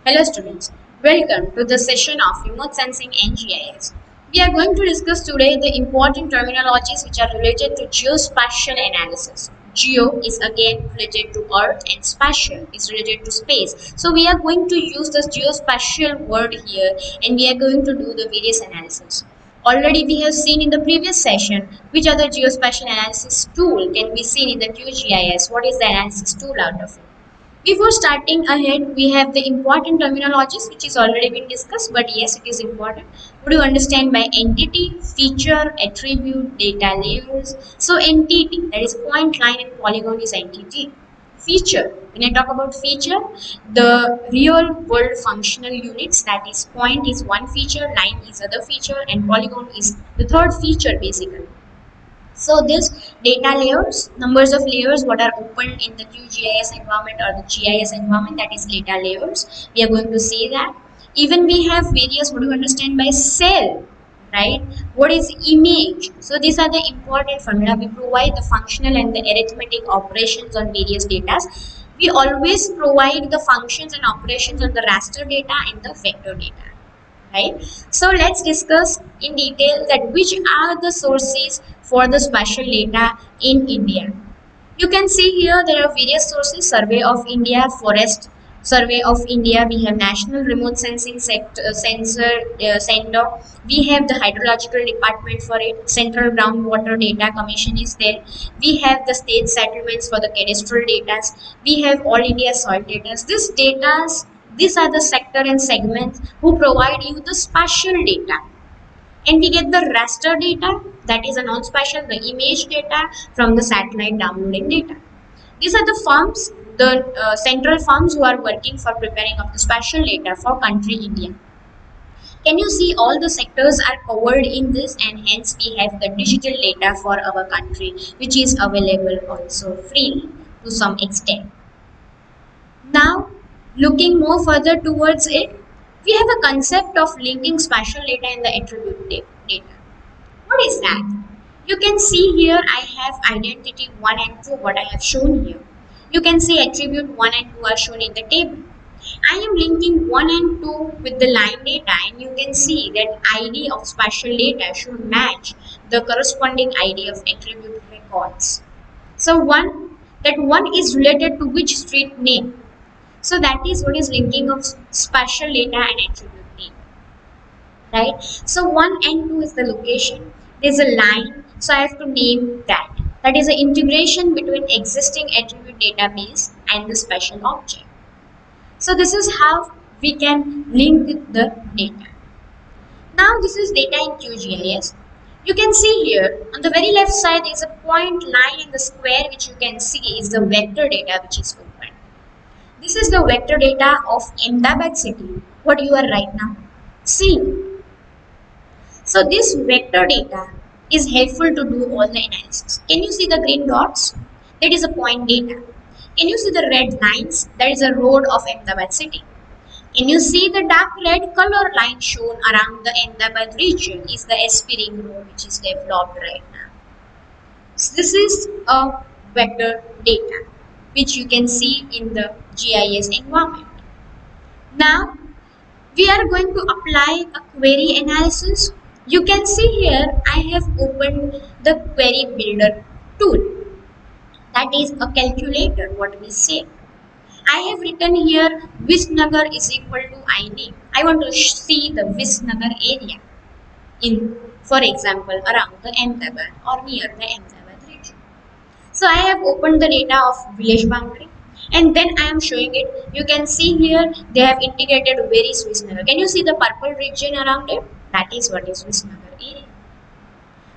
Hello students, welcome to the session of remote sensing and GIS. We are going to discuss today the important terminologies which are related to geospatial analysis. Geo is again related to earth and spatial is related to space. So we are going to use this geospatial word here and we are going to do the various analysis. Already we have seen in the previous session which other geospatial analysis tool can be seen in the QGIS. What is the analysis tool out of it? Before starting ahead, we have the important terminologies which is already been discussed, but yes, it is important. Would you understand by entity, feature, attribute, data layers? So entity, that is point, line and polygon is entity. Feature, when I talk about feature, the real world functional units, that is point is one feature, line is other feature and polygon is the third feature basically. So this data layers, numbers of layers what are opened in the QGIS environment or the GIS environment, that is data layers. We are going to see that. Even we have various, what do you understand by cell, right? What is image? So these are the important formula. We provide the functional and the arithmetic operations on various data. We always provide the functions and operations on the raster data and the vector data. Right, so let's discuss in detail that which are the sources for the spatial data in India. You can see here there are various sources: Survey of India, Forest Survey of India, we have National Remote Sensing Sensor Center, we have the Hydrological Department for it, Central Groundwater Data Commission is there, we have the state settlements for the cadastral data, we have All India Soil Data. These are the sector and segments who provide you the spatial data, and we get the raster data, that is a non-spatial, the image data from the satellite downloading data. These are the firms, the central firms who are working for preparing of the spatial data for country India. Can you see all the sectors are covered in this, and hence we have the digital data for our country which is available also freely to some extent. Now, looking more further towards it, we have a concept of linking spatial data and the attribute data. What is that? You can see here I have identity 1 and 2, what I have shown here. You can see attribute 1 and 2 are shown in the table. I am linking 1 and 2 with the line data, and you can see that ID of spatial data should match the corresponding ID of attribute records. So that one is related to which street name. So that is what is linking of spatial data and attribute name, right? So 1 and 2 is the location. There's a line, so I have to name that. That is the integration between existing attribute database and the special object. So this is how we can link the data. Now this is data in QGIS. You can see here on the very left side is a point, line and the square, which you can see is the vector data which is open. This is the vector data of Ahmedabad city, what you are right now seeing. So this vector data is helpful to do all the analysis. Can you see the green dots? That is a point data. Can you see the red lines? That is a road of Ahmedabad city. Can you see the dark red color line shown around the Ahmedabad region is the SP ring road which is developed right now. So this is a vector data which you can see in the GIS environment. Now we are going to apply a query analysis. You can see here I have opened the query builder tool. That is a calculator, what we say. I have written here Visnagar is equal to I name. I want to see the Visnagar area in, for example, around the Ahmedabad or near the Ahmedabad region. So I have opened the data of village boundary, and then I am showing it. You can see here they have integrated where is Visnagar. Can you see the purple region around it? That is what is Visnagar area.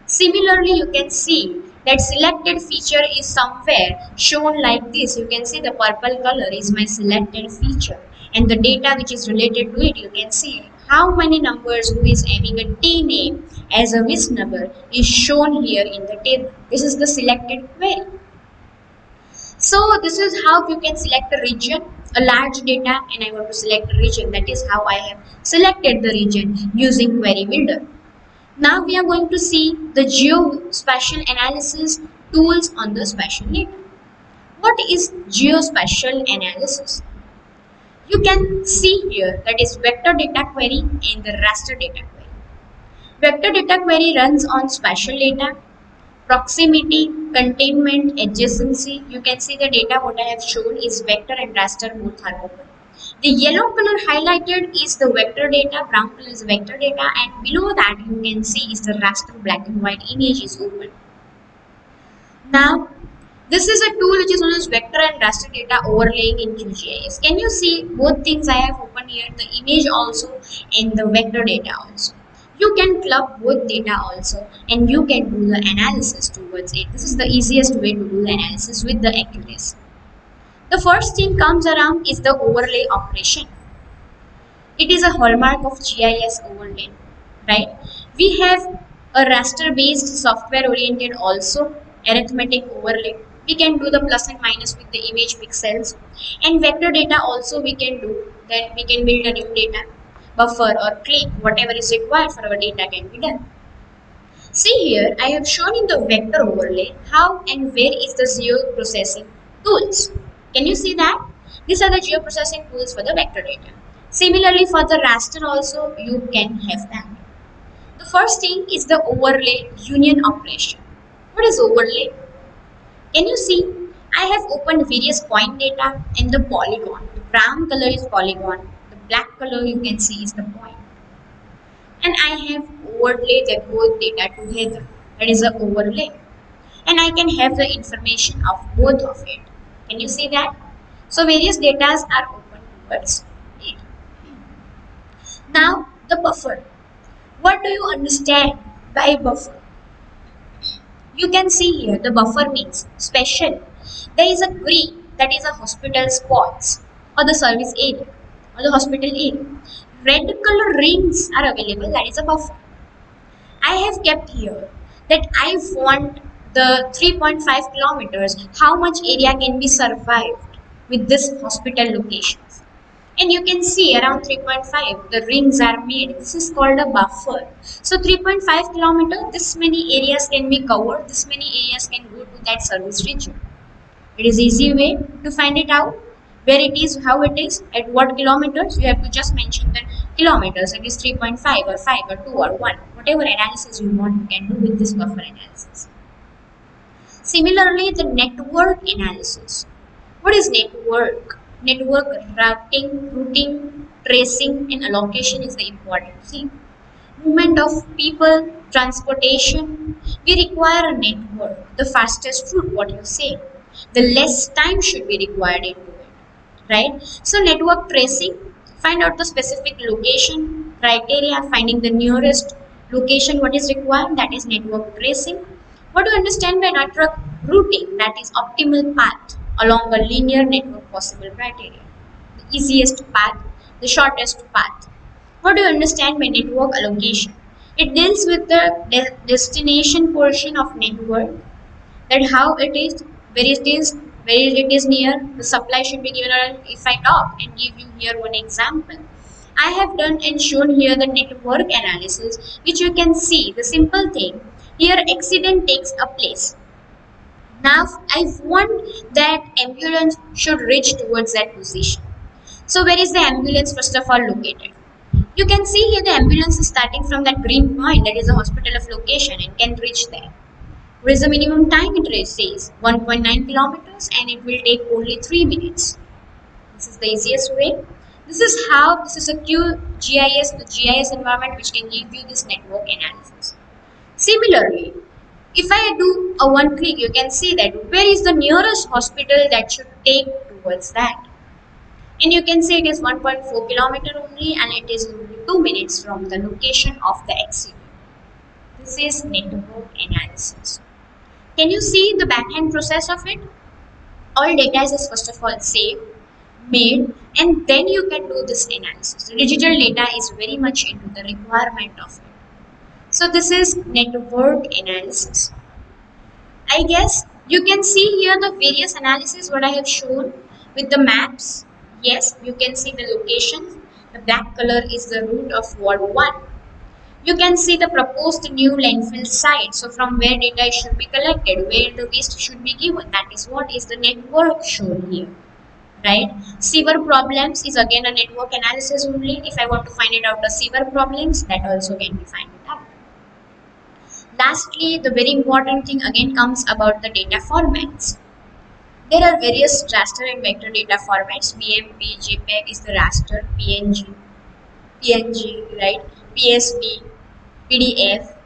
Similarly, you can see that selected feature is somewhere shown like this. You can see the purple color is my selected feature, and the data which is related to it, you can see how many numbers who is having a T name as a Visnagar is shown here in the table. This is the selected query. So this is how you can select a region, a large data, and I want to select a region. That is how I have selected the region using query builder. Now we are going to see the geospatial analysis tools on the spatial data. What is geospatial analysis? You can see here that is vector data query and the raster data query. Vector data query runs on spatial data, proximity, containment, adjacency. You can see the data what I have shown is vector and raster both are open. The yellow color highlighted is the vector data, brown color is vector data, and below that you can see is the raster black and white image is open. Now, this is a tool which is known as vector and raster data overlaying in QGIS. Can you see both things I have opened here, the image also and the vector data also. You can club both data also and you can do the analysis towards it. This is the easiest way to do the analysis with the accuracy. The first thing comes around is the overlay operation. It is a hallmark of GIS overlay, right? We have a raster based software oriented also arithmetic overlay. We can do the plus and minus with the image pixels, and vector data also we can do that. We can build a new data buffer or click, whatever is required for our data can be done. See here, I have shown in the vector overlay how and where is the geoprocessing tools. Can you see that? These are the geoprocessing tools for the vector data. Similarly, for the raster also you can have that. The first thing is the overlay union operation. What is overlay? Can you see? I have opened various point data and the polygon. The brown color is polygon. The black color you can see is the point. And I have overlaid the both data together. That is the overlay. And I can have the information of both of it. Can you see that? So various data are open towards it. Now the buffer. What do you understand by buffer? You can see here the buffer means special. There is a green that is a hospital spots or the service area or the hospital area. Red color rings are available, that is a buffer. I have kept here that I want the 3.5 kilometers, how much area can be survived with this hospital locations. And you can see around 3.5 the rings are made. This is called a buffer. So 3.5 kilometer, this many areas can be covered, this many areas can go to that service region. It is easy way to find it out where it is, how it is, at what kilometers. You have to just mention the kilometers. It is 3.5 or 5 or 2 or 1. Whatever analysis you want, you can do with this buffer analysis. Similarly, the network analysis. What is network? Network routing, tracing, and allocation is the important thing. Movement of people, transportation. We require a network. The fastest route, what you say. The less time should be required into it, right? So network tracing, find out the specific location, criteria, finding the nearest location, what is required, that is network tracing. What do you understand by network routing? That is optimal path along a linear network possible criteria. The easiest path, the shortest path. What do you understand by network allocation? It deals with the destination portion of network, that how it is, where it is near, the supply should be given. Or if I talk and give you here one example, I have done and shown here the network analysis, which you can see the simple thing. Here accident takes a place. Now I want that ambulance should reach towards that position. So where is the ambulance first of all located? You can see here the ambulance is starting from that green point, that is a hospital of location, and can reach there. What is the minimum time it says? 1.9 kilometers, and it will take only 3 minutes. This is the easiest way. This is how, this is a QGIS, the GIS environment which can give you this network analysis. Similarly, if I do a one click, you can see that where is the nearest hospital that should take towards that. And you can see it is 1.4 kilometer only, and it is only 2 minutes from the location of the accident. This is network analysis. Can you see the backend process of it? All data is first of all saved, made, and then you can do this analysis. The digital data is very much into the requirement of it. So this is network analysis. I guess you can see here the various analysis what I have shown with the maps. Yes, you can see the location. The black color is the route of Ward 1. You can see the proposed new landfill site. So from where data should be collected, where the waste should be given. That is what is the network shown here. right? Sewer problems is again a network analysis only. If I want to find it out the sewer problems, that also can be find it out. Lastly, the very important thing again comes about the data formats. There are various raster and vector data formats. BMP, JPEG is the raster, PNG, right? PSD, PDF,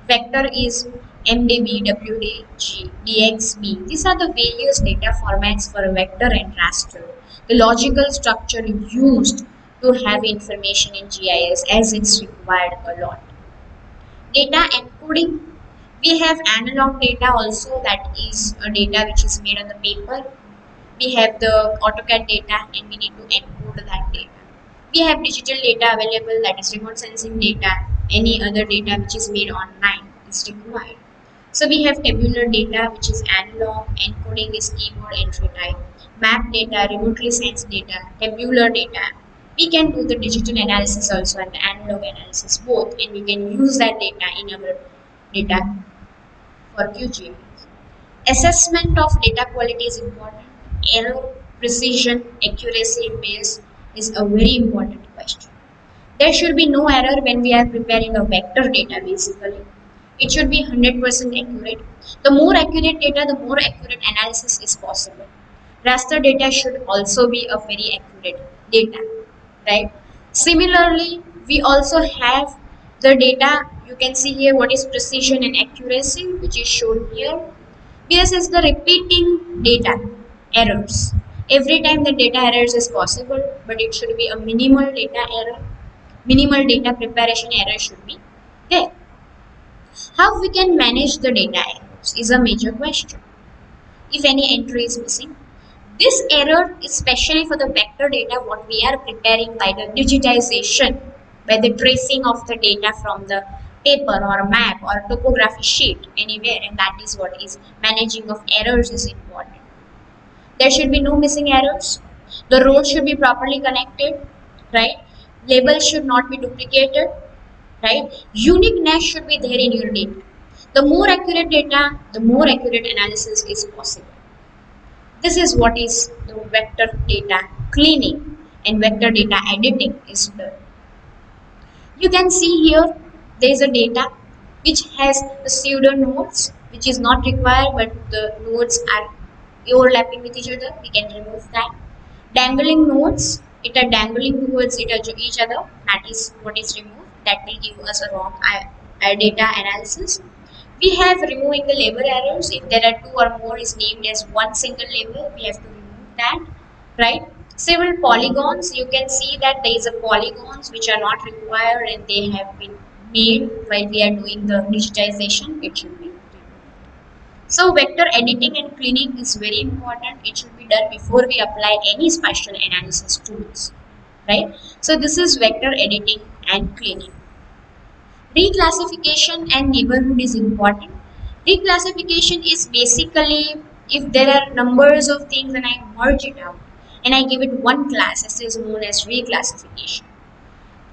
vector is MDB, WDG, DXB. These are the various data formats for a vector and raster. The logical structure used to have information in GIS as it's required a lot. Data encoding. We have analog data also, that is a data which is made on the paper. We have the AutoCAD data and we need to encode that data. We have digital data available, that is remote sensing data. Any other data which is made online is required. So we have tabular data which is analog, encoding is keyboard entry type, map data, remotely sensed data, tabular data. We can do the digital analysis also and the analog analysis both, and we can use that data in our data for QGIS. Assessment of data quality is important. Error, precision, accuracy in base is a very important question. There should be no error when we are preparing a vector data basically. It should be 100% accurate. The more accurate data, the more accurate analysis is possible. Raster data should also be a very accurate data, right? Similarly, we also have the data. You can see here what is precision and accuracy, which is shown here. This is the repeating data errors. Every time the data errors is possible, but it should be a minimal data error. Minimal data preparation error should be there. How we can manage the data errors is a major question. If any entry is missing, this error is especially for the vector data what we are preparing by the digitization, by the tracing of the data from the paper or map or topography sheet anywhere, and that is what is managing of errors is important. There should be no missing errors. The rows should be properly connected, right? Labels should not be duplicated, right? Uniqueness should be there in your data. The more accurate data, the more accurate analysis is possible. This is what is the vector data cleaning and vector data editing is done. You can see here there is a data which has a pseudo nodes which is not required, but the nodes are overlapping with each other. We can remove that. Dangling nodes, it are dangling towards each other, that is what is removed. That will give us a wrong data analysis. We have removing the label errors. If there are two or more is named as one single label, we have to remove that, right? Several polygons, you can see that there is a polygons which are not required and they have been made while we are doing the digitization. It should be removed. So vector editing and cleaning is very important. It should be done before we apply any spatial analysis tools, right? So this is vector editing and cleaning. Reclassification and neighborhood is important. Reclassification is basically if there are numbers of things and I merge it out and I give it one class, this is known as reclassification.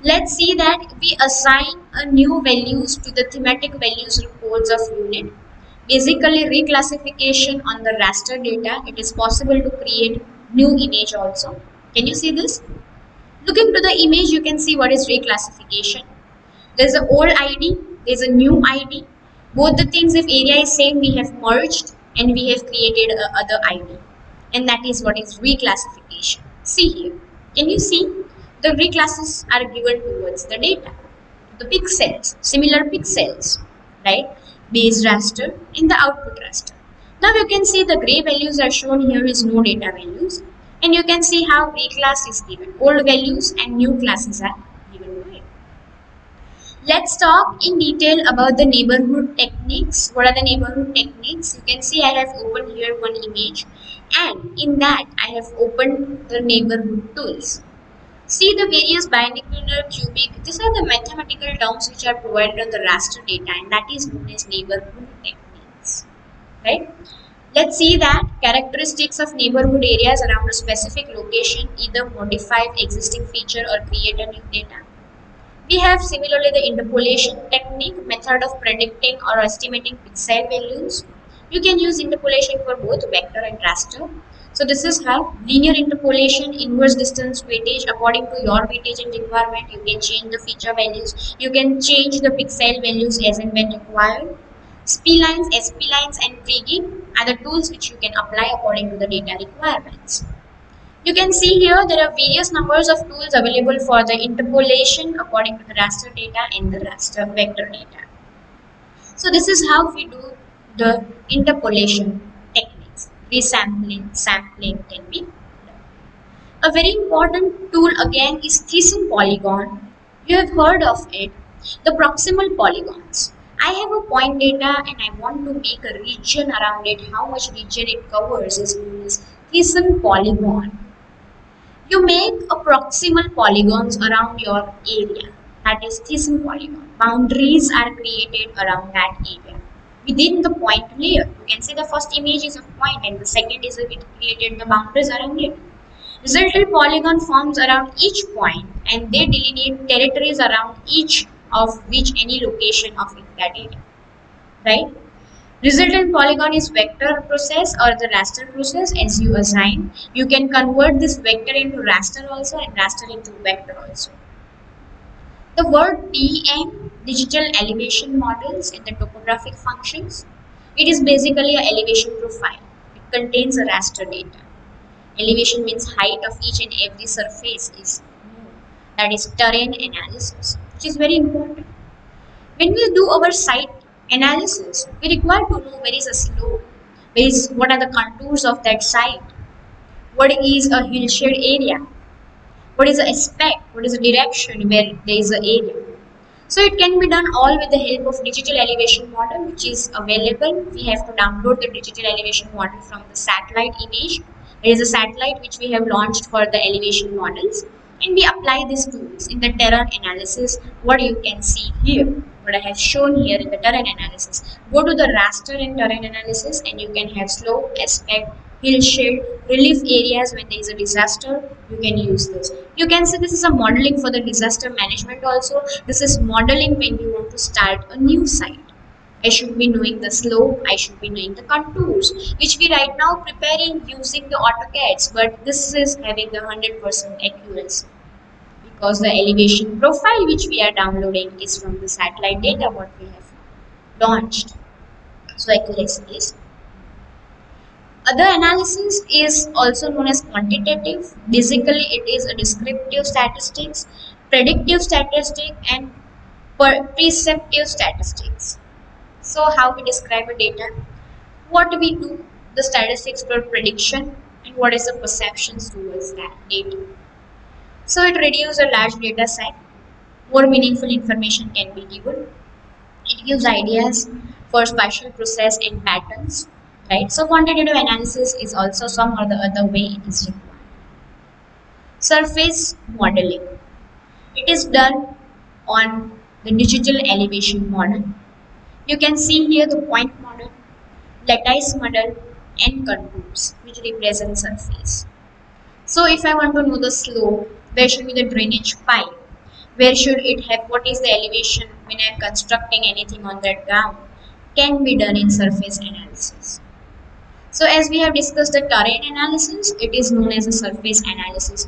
Let's see that we assign a new values to the thematic values reports of unit. Basically reclassification on the raster data, it is possible to create new image also. Can you see this? Looking to the image, you can see what is reclassification. There's an old ID, there's a new ID. Both the things, if area is same, we have merged and we have created a other ID. And that is what is reclassification. See here. Can you see? The reclasses are given towards the data. The pixels, similar pixels, right? Base raster and the output raster. Now you can see the gray values are shown here is no data values. And you can see how reclass is given. Old values and new classes are given to it. Let's talk in detail about the neighborhood techniques. What are the neighborhood techniques? You can see I have opened here one image and in that I have opened the neighborhood tools. See the various binocular, cubic, these are the mathematical terms which are provided on the raster data and that is known as neighborhood techniques. Right? Let's see that characteristics of neighborhood areas around a specific location either modify existing feature or create a new data. We have similarly the interpolation technique, method of predicting or estimating pixel values. You can use interpolation for both vector and raster. So this is how linear interpolation, inverse distance weightage according to your weightage and requirement. You can change the feature values. You can change the pixel values as and when required. Splines, splines and pregig are the tools which you can apply according to the data requirements. You can see here there are various numbers of tools available for the interpolation according to the raster data and the raster vector data. So this is how we do the interpolation techniques. Resampling, sampling can be done. A very important tool again is Theissen polygon. You have heard of it. The proximal polygons. I have a point data and I want to make a region around it. How much region it covers is known as Theissen polygon. You make a proximal polygons around your area. That is Theissen polygon. Boundaries are created around that area. Within the point layer, you can see the first image is a point and the second is it created the boundaries around it. Resultant polygon forms around each point and they delineate territories around each of which any location of that area. Right? Resultant polygon is vector process or the raster process as you assign. You can convert this vector into raster also and raster into vector also. The word DEM, digital elevation models in the topographic functions, it is basically an elevation profile. It contains a raster data. Elevation means height of each and every surface is known. That is terrain analysis, which is very important. When we do our site analysis, we require to know where is a slope, what are the contours of that site, what is a hillshade area, what is the aspect, what is the direction where there is an area. So it can be done all with the help of digital elevation model which is available. We have to download the digital elevation model from the satellite image. There is a satellite which we have launched for the elevation models and we apply these tools in the terrain analysis. What you can see here, what I have shown here in the terrain analysis. Go to the raster and terrain analysis and you can have slope, aspect, hillshade, relief areas when there is a disaster. You can use this. You can see this is a modeling for the disaster management also. This is modeling when you want to start a new site. I should be knowing the slope, I should be knowing the contours, which we right now preparing using the AutoCADs, but this is having the 100% accuracy because the elevation profile which we are downloading is from the satellite data what we have launched. So accuracy is. Other analysis is also known as quantitative. Basically, it is a descriptive statistics, predictive statistic, and perceptive statistics. So, how we describe a data, what we do, the statistics for prediction, and what is the perceptions towards that data. So, it reduces a large data set. More meaningful information can be given. It gives ideas for spatial process and patterns, right? So quantitative analysis is also some or the other way it is required. Surface modeling. It is done on the digital elevation model. You can see here the point model, lattice model and contours which represent surface. So if I want to know the slope, where should be the drainage pipe? Where should it have, what is the elevation when I am constructing anything on that ground, can be done in surface analysis. So as we have discussed the terrain analysis, it is known as a surface analysis,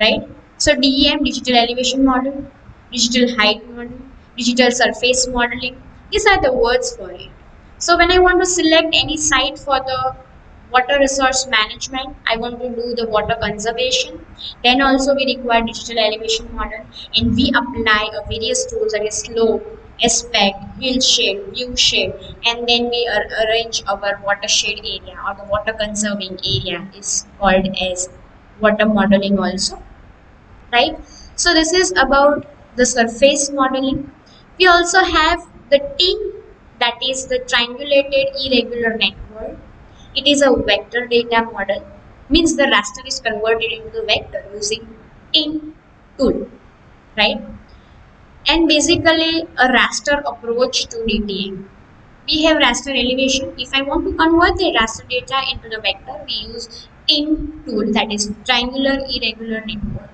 right? So DEM, digital elevation model, digital height model, digital surface modeling, these are the words for it. So when I want to select any site for the water resource management, I want to do the water conservation, then also we require digital elevation model and we apply a various tools like slope, aspect, hillshade, viewshade, and then we arrange our watershed area or the water conserving area is called as water modeling also, right? So this is about the surface modeling. We also have the TIN, that is the triangulated irregular network. It is a vector data model, means the raster is converted into vector using TIN tool, right? And basically a raster approach to DTM. We have raster elevation. If I want to convert the raster data into the vector, we use TIN tool, that is triangular irregular network,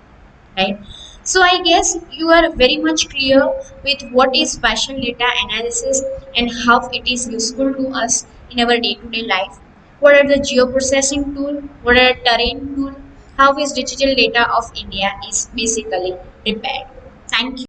right? So I guess you are very much clear with what is spatial data analysis and how it is useful to us in our day-to-day life. what are the geoprocessing tool, what are terrain tool, how is digital data of India is basically prepared. Thank you.